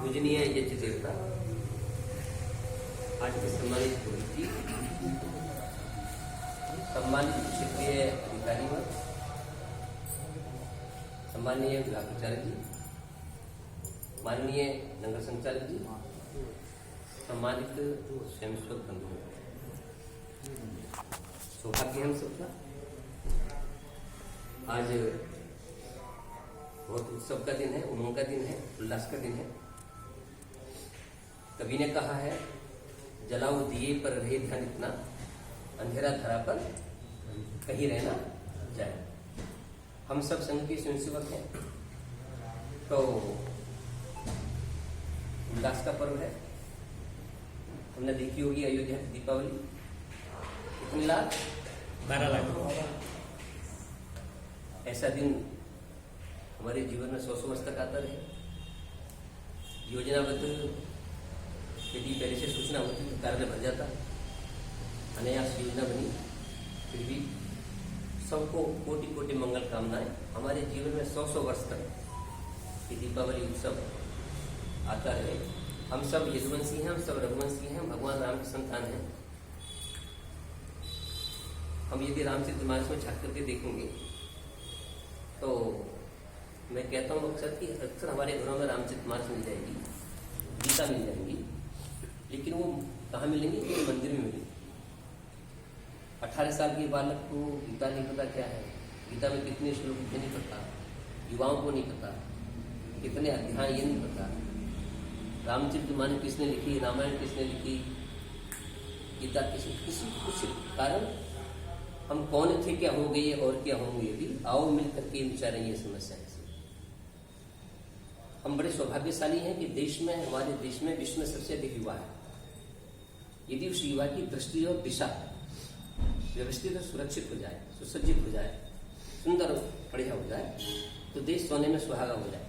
पूजनीय यज्ञ देवता, आज के सम्मानित पुरोहित जी, सम्मानित क्षेत्रीय अधिकारी व सम्मानीय विभागाचार्य जी, माननीय नगर संचालक जी, सम्मानित स्वयंसेवक बंधु, सौभाग्य हम सबका आज बहुत उत्सव का दिन है, उमंग का दिन है, उल्लास का दिन है। कवि ने कहा है, जलाओ दिए पर रहे ध्यान इतना, अंधेरा धरा पर कहीं रहना जाए। हम सब संघ के स्वयंसेवक हैं, तो उल्लास का पर्व है। हमने देखी होगी अयोध्या की दीपावली, कितने लाख? 12 लाख। ऐसा दिन हमारे जीवन में 100 वर्ष तक आता रहे। योजनाबद्ध यदि पहले से सूचना होती तो कार्य भर जाता, अनायास योजना बनी। फिर भी सबको कोटि कोटि मंगल कामनाएं। हमारे जीवन में 100 वर्ष तक ये दीपावली उत्सव आता रहे। हम सब यदुवंशी हैं, हम सब रघुवंशी हैं, भगवान राम की संतान हैं। हम यदि रामचरितमानस में झांक करके देखेंगे तो मैं कहता हूँ अक्सर हमारे घरों में रामचरितमानस मिल जाएगी, गीता मिल जाएंगी, लेकिन वो कहाँ मिलेंगी? केवल मंदिर में मिलेंगी। 18 साल के बालक को गीता नहीं पता क्या है, गीता में कितने श्लोक मुझे नहीं पता, युवाओं को नहीं पता, कितने अध्याय ये नहीं पता, रामचरितमानस किसने लिखी, रामायण किसने लिखी, गीता किसी कुछ कारण हम कौन थे, क्या हो गए और क्या होंगे। यदि आओ मिल करके विचारें ये समस्या है। हम बड़े सौभाग्यशाली हैं कि देश में, हमारे देश में विश्व में सबसे अधिक युवा है। यदि उस युवा की दृष्टि और दिशा व्यवस्थित और सुरक्षित हो जाए, सुसज्जित हो जाए, सुंदर बढ़िया हो जाए, तो देश सोने में सुहागा हो जाए।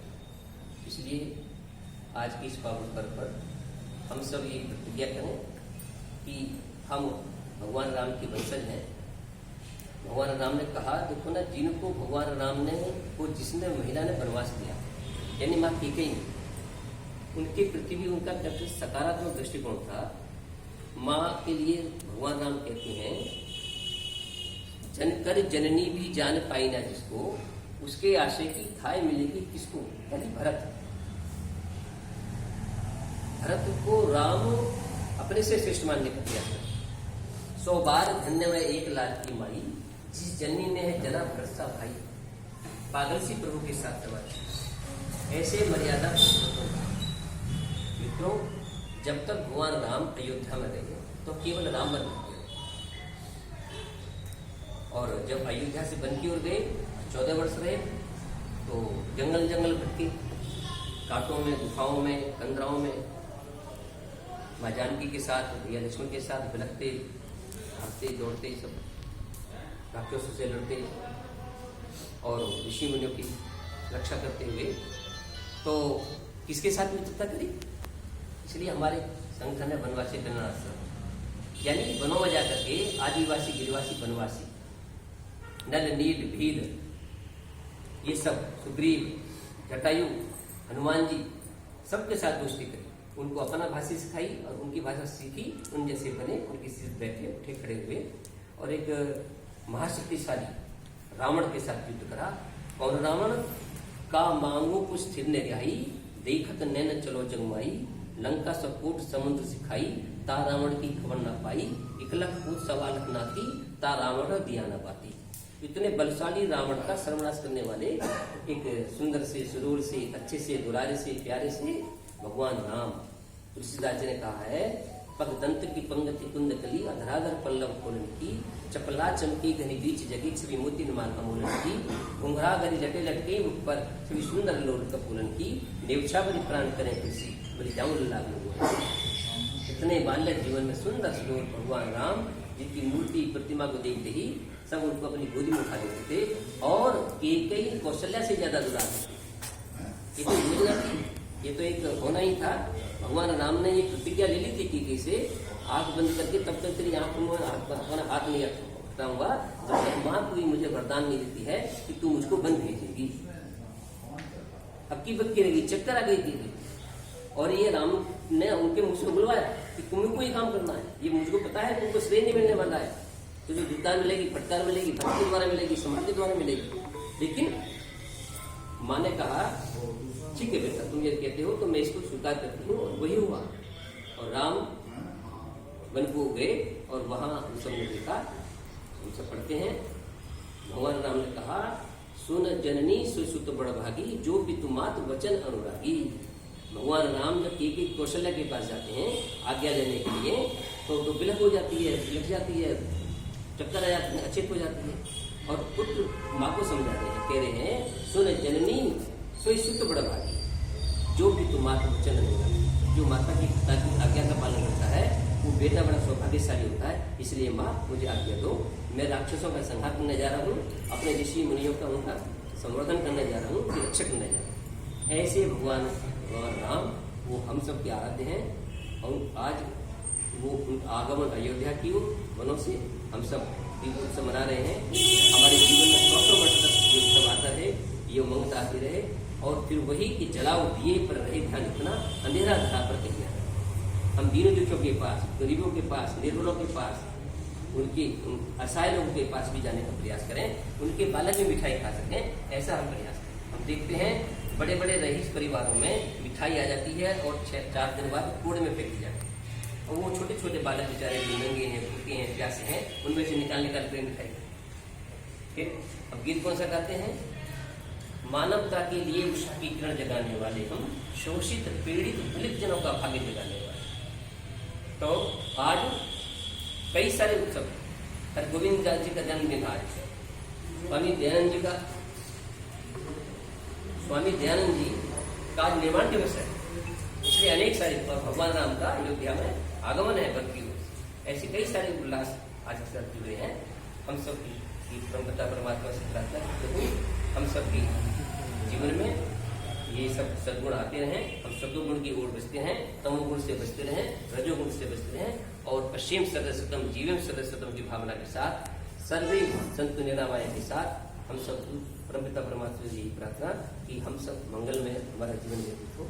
इसलिए आज के इस पावन पर्व पर हम सब ये प्रतिज्ञा करें कि हम भगवान राम के वंशज हैं। भगवान राम ने कहा, देखो ना, जिनको भगवान राम ने को जिसने महिला ने वनवास दिया, यानी माँ कैकेयी, उनके प्रति भी उनका कैसे सकारात्मक दृष्टिकोण था। माँ के लिए भगवान राम कहते हैं, जनकर जननी भी जान पाई ना जिसको, उसके आशय की थाय मिलेगी किसको? यानी भरत। भरत को राम अपने से श्रेष्ठ मानने का प्रयास कर। 100 बार धन्य में एक लाल की माई, जिस जननी ने है जना भरत सा भाई। पागल सी प्रभु के साथ सवार, ऐसे मर्यादा मित्रों। जब तक भगवान राम अयोध्या में रहे तो केवल राम बन गए, और जब अयोध्या से बन की ओर गए 14 वर्ष रहे तो जंगल जंगल भटके, कांटों में, गुफाओं में, कंदराओं में, माँ जानकी के साथ, भैया लक्ष्मण के साथ बिलखते, भागते दौड़ते, सब राक्षसों से लड़ते और ऋषि मुनियों की रक्षा करते हुए, तो किसके साथ मित्रता करी? इसलिए हमारे संगठन है वनवासी कल्याणाश्रम, यानी वनों में जाकर के आदिवासी, गिरिवासी, वनवासी, नल, नील, भील, ये सब, सुग्रीव, जटायु, हनुमान जी, सबके साथ दोस्ती करी, उनको अपना भाषा सिखाई और उनकी भाषा सीखी, उन जैसे बने, उनकी सीट बैठे, उठे, खड़े हुए, और एक महाशक्तिशाली रावण के साथ युद्ध करा। कौन रावण? का मांगो कुछ स्थिर ने रिहाई, देखत नैन चलो जगमाई, लंका सकोट समुद्र सिखाई, ता रावण की खबर न पाई, इकलख पूत सवाल नाती, ता रावण दिया न पाती। इतने बलशाली रावण का सर्वनाश करने वाले एक सुंदर से, सुरूर से, अच्छे से, दुलारे से, प्यारे से भगवान राम। तुलसीदास जी ने कहा है, पगदंत की पंगति कुंदकली, अधराधर पल्लव खोलन की, चपला चमकी घनी बीच जगी, छवि मोती नुमान अमोलन की, घुंघरा गरी जटे लटके मुख पर, छवि सुंदर लोल कपूलन की, नेवछा बलि प्राण करें कृषि, बलि जाऊं लागू। इतने बाल्य जीवन में सुंदर सुंदर भगवान राम, जिनकी मूर्ति प्रतिमा को देखते ही सब उनको अपनी गोदी में उठा लेते थे, और कैकेयी कौशल्या से ज्यादा दुलार थे। ये तो योजना थी, ये तो एक होना ही था। भगवान राम ने ये प्रतिज्ञा ले ली थी कैकेयी से, आंख बंद करके तब तक तेरी आंख में हाथ नहीं हटाऊंगा जब तक माँ कोई मुझे वरदान नहीं देती है कि तू मुझको बन भेजेगी। अब की बक्की रही, चक्कर आ गई थी। और ये राम ने उनके मुख से बुलवाया कि तुमको ये काम करना है, ये मुझको पता है तुमको श्रेय नहीं मिलने वाला है, तुझे दुकान मिलेगी, फटकार मिलेगी, भक्त के द्वारा मिलेगी, समाज के द्वारा मिलेगी। लेकिन माँ ने कहा ठीक है बेटा, तुम ये कहते हो तो मैं इसको स्वीकार करती हूँ, और वही हुआ। और राम वन को गए और वहां उन सबने देखा, हम सब पढ़ते हैं, भगवान राम ने कहा सुन जननी सुसुत बड़ भागी, जो भी तुमात वचन अनुरागी। भगवान राम जब एक कौशल्या के पास जाते हैं आज्ञा लेने के लिए, तो बिलख हो जाती है, लिख जाती है, चक्कर आ जाती है, अचेत हो जाती है। और पुत्र माँ को समझा रहे हैं, कह रहे हैं सुन जननी सुसुत बड़ भागी, जो भी तुमात वचन अनुरागी। जो माता की पिता की आज्ञा का पालन करता है वो बेटा बड़ा सौभाग्यशाली होता है। इसलिए माँ मुझे आज्ञा दो, मैं राक्षसों का संहार करने जा रहा हूँ, अपने ऋषि मुनियों का उनका संवर्धन करने जा रहा हूँ, उनकी रक्षा करने जा रहा हूँ। ऐसे भगवान राम वो हम सब के आराध्य हैं। और आज वो आगमन अयोध्या की वनों से हम सब दीप उत्सव मना रहे हैं। हमारे जीवन में 100 वर्ष तक ये उत्सव आता है, ये उमंग आती रहे। और फिर वही कि जलाओ दिए पर रहे ध्यान, इतना अंधेरा धरा पर कहीं ना। हम दीनों दुखियों के पास, गरीबों के पास, निर्बलों के पास, उनके असहाय लोगों के पास भी जाने का प्रयास करें, उनके बालक भी मिठाई खा सकें, ऐसा हम प्रयास करें। हम देखते हैं बड़े बड़े रईस परिवारों में मिठाई आ जाती है और 4 दिन बाद कूड़े में फेंकी जाती है, और वो छोटे छोटे बालक बेचारे जो नंगे हैं, भूखे हैं, प्यासे हैं, उनमें से निकाल कर मिठाई। फिर अब गीत कौन सा गाते हैं? मानवता के लिए उषा की किरण जगाने वाले हम, शोषित पीड़ित दलित जनों का भाग्य जगाने वाले। तो आज कई सारे उत्सव, हर गोविंद दास जी का जन्मदिन आज, स्वामी दयानंद जी का, स्वामी दयानंद जी का निर्माण दिवस है। इसलिए अनेक सारे भगवान राम का अयोध्या में आगमन है बल्कि ऐसे कई सारे उल्लास आज के साथ जुड़े हैं। हम सब की परमपिता परमात्मा से प्रार्थना करते हुए हम सब की जीवन में ये सब सद्गुण आते रहें, हम सत्वगुण की ओर बचते हैं, तमोगुण से बचते रहें, रजोगुण से बचते रहें, और पश्चिम सदस्यतम जीवम सदस्यतम की भावना के साथ, सर्वे संत निरामय के साथ हम सब परमपिता परमात्मा जी की प्रार्थना कि हम सब मंगल में हमारा जीवन व्यतीत हो।